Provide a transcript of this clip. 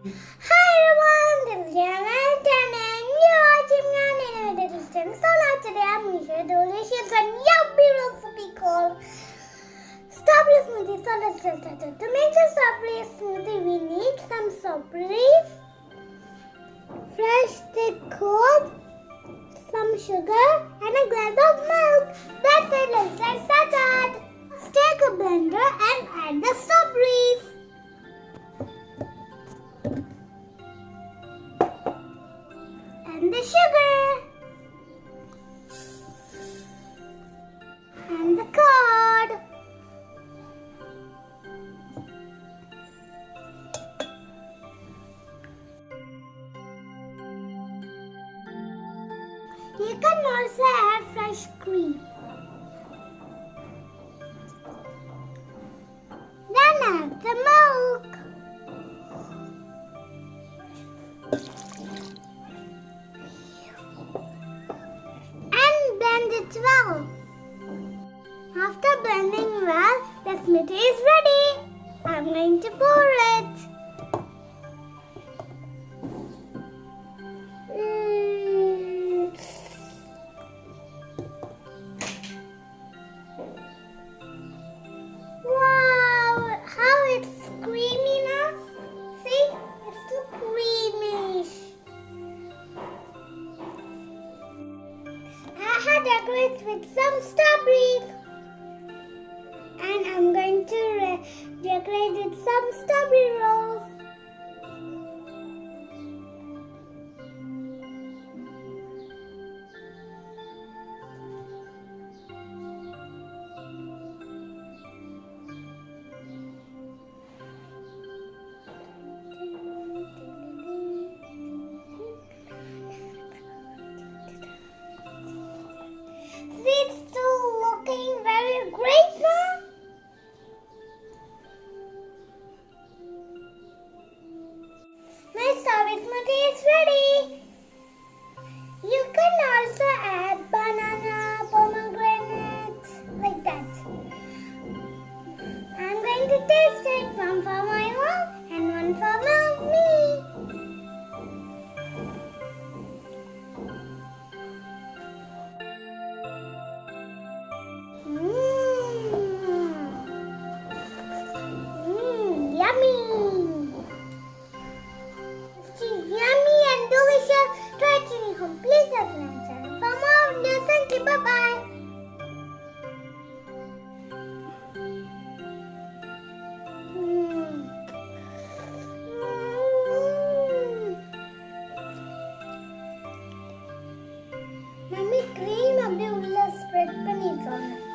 Hi everyone, this is Janet and you're watching my animated system. So now today I'm going to share the delicious and yummy recipe called strawberry smoothie. So let's get started. To make the strawberry smoothie, we need some strawberries, fresh thick some sugar and a glass of milk. That's it, let's get started. Let's take a blender and add the strawberries. And the sugar. And the curd. You can also add fresh cream. Then add the milk. And blend it well. After blending well, the smoothie is ready. I'm going to pour it. Wow, how it's creamy now. See, it's too creamish. I had decorated with some strawberries. And I'm going to decorate with some strawberry rolls. It's still looking very great now. My strawberry smoothie is ready. You can also add banana, pomegranate, like that. I'm going to taste it. One for my mom and one for me. Yummy! It's yummy and delicious. Try it in your home. Please subscribe and channel for more videos. Thank you. Bye-bye. Mummy, cream abhi ulla spread pani kona.